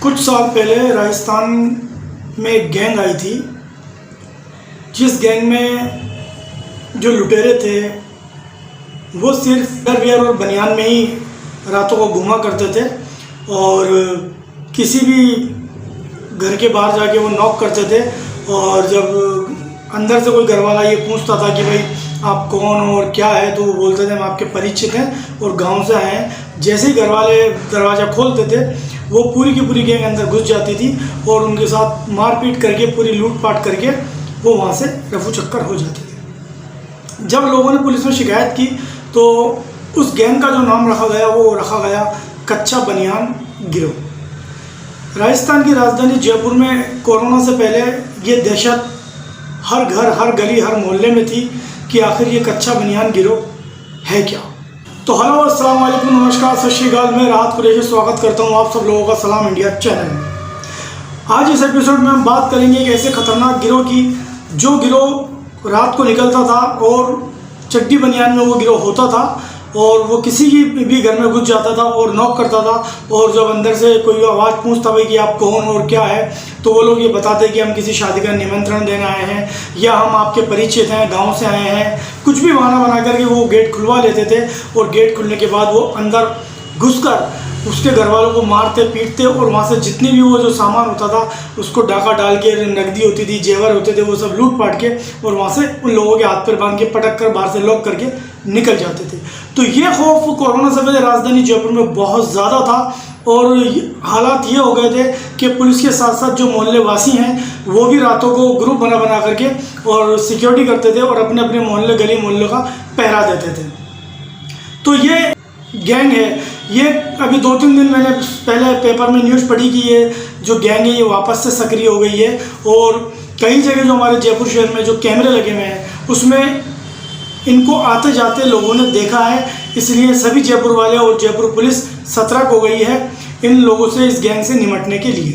कुछ साल पहले राजस्थान में एक गैंग आई थी, जिस गैंग में जो लुटेरे थे वो सिर्फ अंडरवियर और बनियान में ही रातों को घूमा करते थे और किसी भी घर के बाहर जाके वो नॉक करते थे। और जब अंदर से कोई घरवाला ये पूछता था कि भाई आप कौन हो और क्या है, तो वो बोलते थे हम आपके परिचित हैं और गांव से आए हैं। जैसे ही घरवाले दरवाज़ा खोलते थे वो पूरी की पूरी गैंग अंदर घुस जाती थी और उनके साथ मारपीट करके पूरी लूटपाट करके वो वहाँ से रफू चक्कर हो जाते थे। जब लोगों ने पुलिस में शिकायत की तो उस गैंग का जो नाम रखा गया वो रखा गया कच्चा बनियान गिरोह। राजस्थान की राजधानी जयपुर में कोरोना से पहले ये दहशत हर घर, हर गली, हर मोहल्ले में थी कि आखिर ये कच्चा बनियान गिरोह है क्या। तो हेलो, अस्सलाम वालेकुम, नमस्कार, सत श्री अकाल। मैं राहत कुरैशी स्वागत करता हूँ आप सब लोगों का सलाम इंडिया चैनल में। आज इस एपिसोड में हम बात करेंगे एक ऐसे खतरनाक गिरोह की जो गिरोह रात को निकलता था और चड्डी बनियान में वो गिरोह होता था और वो किसी की भी घर में घुस जाता था और नॉक करता था। और जब अंदर से कोई आवाज़ पूछता भाई कि आप कौन और क्या है, तो वो लोग ये बताते कि हम किसी शादी का निमंत्रण देने आए हैं या हम आपके परिचित हैं, गांव से आए हैं, कुछ भी बहाना बना करके वो गेट खुलवा लेते थे। और गेट खुलने के बाद वो अंदर घुसकर उसके घर वालों को मारते पीटते और वहाँ से जितनी भी वो जो सामान होता था उसको डाका डाल के, नकदी होती थी, जेवर होते थे, वो सब लूट पाट के और वहाँ से उन लोगों के हाथ पैर बांध के पटक कर बाहर से लॉक करके निकल जाते थे। तो ये खौफ कोरोना से पहले राजधानी जयपुर में बहुत ज़्यादा था और हालात ये हो गए थे कि पुलिस के साथ साथ जो मोहल्ले वासी हैं वो भी रातों को ग्रुप बना करके और सिक्योरिटी करते थे और अपने अपने मोहल्ले, गली मोहल्लों का पहरा देते थे। तो ये गैंग है, ये अभी 2-3 दिन मैंने पहले पेपर में न्यूज़ पढ़ी कि ये जो गैंग है ये वापस से सक्रिय हो गई है और कई जगह जो हमारे जयपुर शहर में जो कैमरे लगे हुए हैं उसमें इनको आते जाते लोगों ने देखा है। इसलिए सभी जयपुर वाले और जयपुर पुलिस सतर्क हो गई है इन लोगों से, इस गैंग से निपटने के लिए।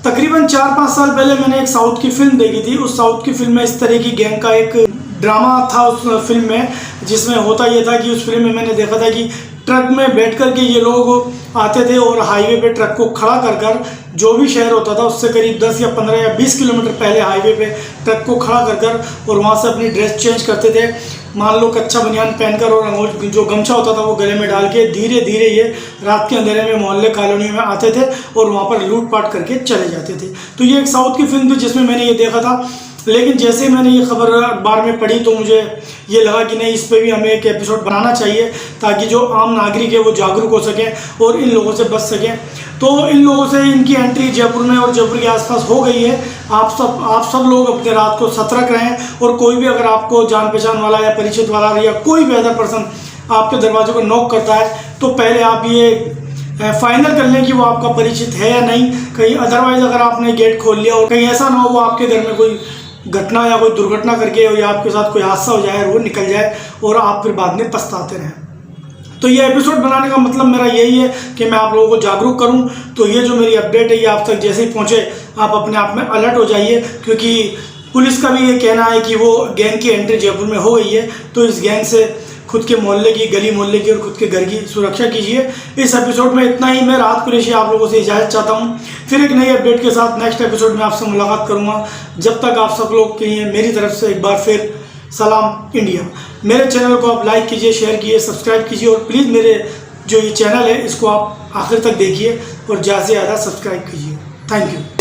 तकरीबन 4-5 साल पहले मैंने एक साउथ की फिल्म देखी थी। उस साउथ की फिल्म में इस तरह की गैंग का एक ड्रामा था उस फिल्म में, जिसमें होता ये था कि उस फिल्म में मैंने देखा था कि ट्रक में बैठ कर के ये लोग आते थे और हाईवे पे ट्रक को खड़ा कर जो भी शहर होता था उससे करीब 10 या 15 या 20 किलोमीटर पहले हाईवे पे ट्रक को खड़ा कर और वहाँ से अपनी ड्रेस चेंज करते थे। मान लो कच्चा बनियान पहनकर और जो गमछा होता था वो गले में डाल के धीरे धीरे ये रात के अंधेरे में मोहल्ले कॉलोनी में आते थे और वहाँ पर लूटपाट करके चले जाते थे। तो ये एक साउथ की फिल्म थी जिसमें मैंने ये देखा था। लेकिन जैसे ही मैंने ये खबर अखबार में पढ़ी तो मुझे ये लगा कि नहीं, इस पे भी हमें एक एपिसोड बनाना चाहिए ताकि जो आम नागरिक है वो जागरूक हो सकें और इन लोगों से बच सकें। तो इन लोगों से इनकी एंट्री जयपुर में और जयपुर के आसपास हो गई है। आप सब लोग अपने रात को सतर्क रहें और कोई भी अगर आपको जान पहचान वाला या परिचित वाला या कोई भी अदर पर्सन आपके दरवाजे को नॉक करता है तो पहले आप ये फाइनल कर लें कि वो आपका परिचित है या नहीं। कहीं अदरवाइज अगर आपने गेट खोल लिया और कहीं ऐसा ना हो वो आपके घर में कोई घटना या कोई दुर्घटना करके या आपके साथ कोई हादसा हो जाए और वो निकल जाए और आप फिर बाद में पछताते रहें। तो ये एपिसोड बनाने का मतलब मेरा यही है कि मैं आप लोगों को जागरूक करूं। तो ये जो मेरी अपडेट है ये आप तक जैसे ही पहुंचे आप अपने आप में अलर्ट हो जाइए, क्योंकि पुलिस का भी ये कहना है कि वो गैंग की एंट्री जयपुर में हो गई है। तो इस गैंग से खुद के मोहल्ले की, गली मोहल्ले की और खुद के घर की सुरक्षा कीजिए। इस एपिसोड में इतना ही। मैं राहत कुरैशी आप लोगों से इजाज़त चाहता हूँ। फिर एक नई अपडेट के साथ नेक्स्ट एपिसोड में आपसे मुलाकात करूँगा। जब तक आप सब लोग के लिए मेरी तरफ से एक बार फिर सलाम इंडिया। मेरे चैनल को आप लाइक कीजिए, शेयर कीजिए, सब्सक्राइब कीजिए और प्लीज़ मेरे जो ये चैनल है इसको आप आखिर तक देखिए और ज़्यादा से ज़्यादा सब्सक्राइब कीजिए। Thank you.